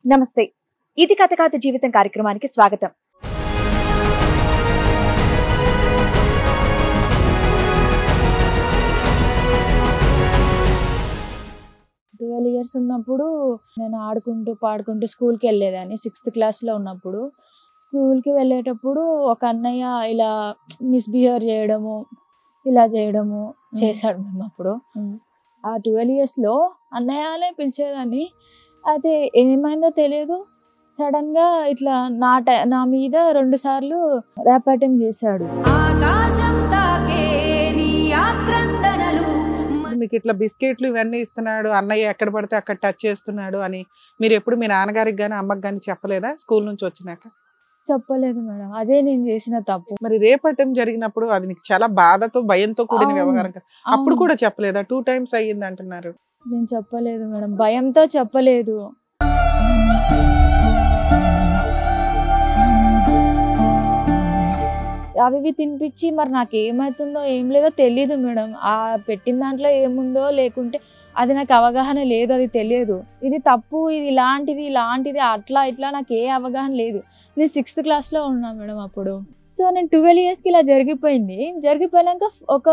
నమస్తే. ఇది కథ కాదు జీవితం కార్యక్రమానికి స్వాగతం. 12 years ఉన్నప్పుడు నేను ఆడుకుంటూ పాడుకుంటూ స్కూల్కి వెళ్ళేదాన్ని. 6th క్లాస్లో ఉన్నప్పుడు స్కూల్కి వెళ్ళేటప్పుడు ఒక అన్నయ్య ఇలా మిస్బిహేవ్ చేయడము ఇలా చేయడము చేశాడు. మేము అప్పుడు ఆ 12 yearsలో అన్నయ్య అనే పిలిచేదాన్ని. అదే ఏమైందో తెలియదు, సడన్గా ఇట్లా నా మీద 2 సార్లు ర్యాప్ అటెంప్ట్ చేశాడు. మీకు ఇట్లా బిస్కెట్లు ఇవన్నీ ఇస్తున్నాడు, అన్నయ్య ఎక్కడ పడితే అక్కడ టచ్ చేస్తున్నాడు అని మీరు ఎప్పుడు మీ నాన్నగారికి కానీ అమ్మకి కానీ చెప్పలేదా స్కూల్ నుంచి వచ్చినాక? చెప్పలేదు మేడం, అదే నేను చేసిన తప్పు. మరి రేప్ అటెంప్ట్ జరిగినప్పుడు అది నీకు చాలా బాధతో భయంతో కూడిన వ్యవహారం కదా, అప్పుడు కూడా చెప్పలేదా? 2 times అయ్యింది అంటున్నారు. నేను చెప్పలేదు మేడం, భయంతో చెప్పలేదు. అవి తినిపించి మరి నాకు ఏమవుతుందో ఏం లేదో తెలియదు మేడం. ఆ పెట్టిన దాంట్లో ఏముందో లేకుంటే అది నాకు అవగాహన లేదు, అది తెలియదు. ఇది తప్పు, ఇది ఇలాంటిది అట్లా ఇట్లా నాకు ఏ అవగాహన లేదు. నేను 6th క్లాస్లో ఉన్నా మేడం అప్పుడు. సో నేను 12 yearsకి ఇలా జరిగిపోయింది. జరిగిపోయాక ఒక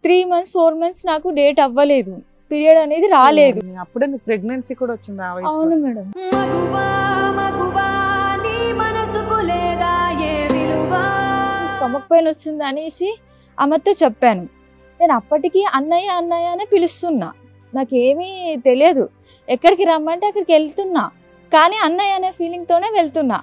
3 months 4 months నాకు డేట్ అవ్వలేదు, పీరియడ్ అనేది రాలేదు. అప్పుడే నీకు ప్రెగ్నెన్సీ కూడా వచ్చింది? అవును మేడం. స్టమక్ పెయిన్ వస్తుంది అనేసి అమ్మతో చెప్పాను. నేను అప్పటికి అన్నయ్య అనే పిలుస్తున్నా, నాకేమీ తెలియదు. ఎక్కడికి రమ్మంటే అక్కడికి వెళ్తున్నా, కానీ అన్నయ్య అనే ఫీలింగ్తోనే వెళ్తున్నా.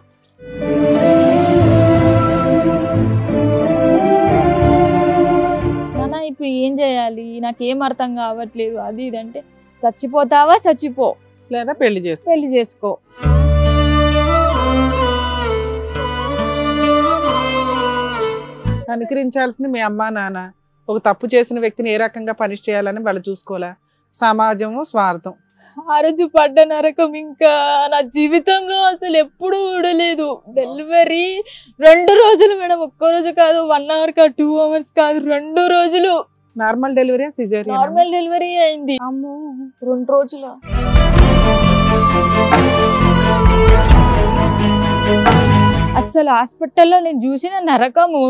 నాన్న ఇప్పుడు ఏం చేయాలి, నాకేం అర్థం కావట్లేదు, అది ఇదంటే చచ్చిపోతావా చచ్చిపో, లేదా పెళ్లి చేసుకో. అనుకరించాల్సింది మీ అమ్మా నాన్న. ఒక తప్పు చేసిన వ్యక్తిని ఏ రకంగా పనిష్ చేయాలని వాళ్ళు చూసుకోవాలా? సమాజము స్వార్థం. ఆ రోజు పడ్డ నరకం ఇంకా నా జీవితంలో అసలు ఎప్పుడు ఊడలేదు. డెలివరీ 2 రోజులు మేడం, ఒక్క రోజు కాదు, 1 hour కాదు, 2 hours కాదు, 2 రోజులు. Normal delivery caesarean? Normal delivery అయింది. అమ్మో, 2 రోజులు. అసలు హాస్పిటల్లో నేను చూసిన నరకము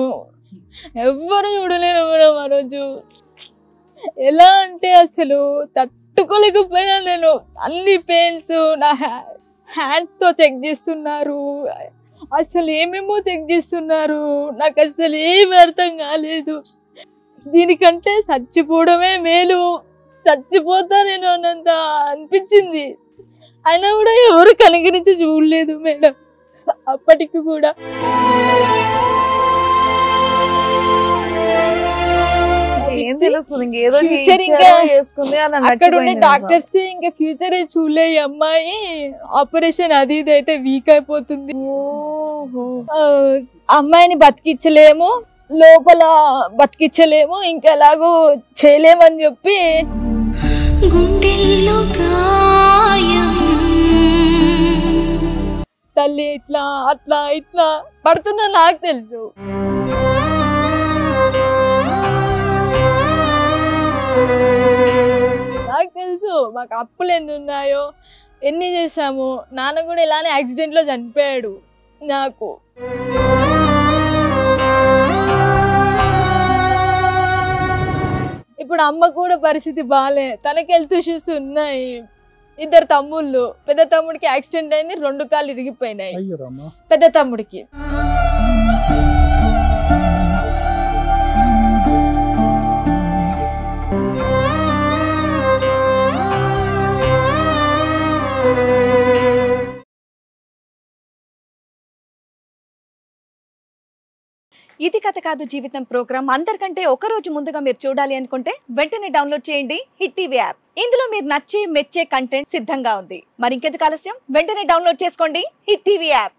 ఎవ్వరు చూడలేరు మేడం. ఆ రోజు ఎలా అంటే అసలు తట్టుకోలేకపోయినా నేను. అన్ని పెయిన్స్, నా హ్యాండ్స్తో చెక్ చేస్తున్నారు, అసలు ఏమేమో చెక్ చేస్తున్నారు. నాకు అసలు ఏమి అర్థం కాలేదు. దీనికంటే చచ్చిపోవడమే మేలు, చచ్చిపోతా నేను అన్నంత అనిపించింది. అయినా కూడా ఎవరు కనికరించి చూడలేదు మేడం అప్పటికి కూడా. అక్కడ ఉండే డాక్టర్స్ ఇంకా ఫ్యూచర్ చూడలే, అమ్మాయి ఆపరేషన్ అది ఇది అయితే వీక్ అయిపోతుంది, అమ్మాయిని బతికించలేము, లోపల బతికించలేము, ఇంకా ఎలాగో చేయలేమని చెప్పి తల్లి ఇట్లా అట్లా ఇట్లా పడుతున్నా. నాకు తెలుసు, మాకు అప్పులు ఎన్ని ఉన్నాయో, ఎన్ని చేసాము. నాన్న కూడా ఇలానే యాక్సిడెంట్లో చనిపోయాడు. నాకు ఇప్పుడు అమ్మ కూడా పరిస్థితి బాగాలే, తనకి హెల్త్ ఇష్యూస్ ఉన్నాయి. 2 తమ్ముళ్ళు, పెద్ద తమ్ముడికి యాక్సిడెంట్ అయింది, 2 కాళ్ళు ఇరిగిపోయినాయి పెద్ద తమ్ముడికి. ఇది కథ కాదు జీవితం ప్రోగ్రామ్ అందరికంటే ఒక రోజు ముందుగా మీరు చూడాలి అనుకుంటే వెంటనే డౌన్లోడ్ చేయండి హిట్ టీవీ యాప్. ఇందులో మీరు నచ్చే మెచ్చే కంటెంట్ సిద్ధంగా ఉంది. మరి ఇంకెందుకు ఆలస్యం, వెంటనే డౌన్లోడ్ చేసుకోండి హిట్ టీవీ యాప్.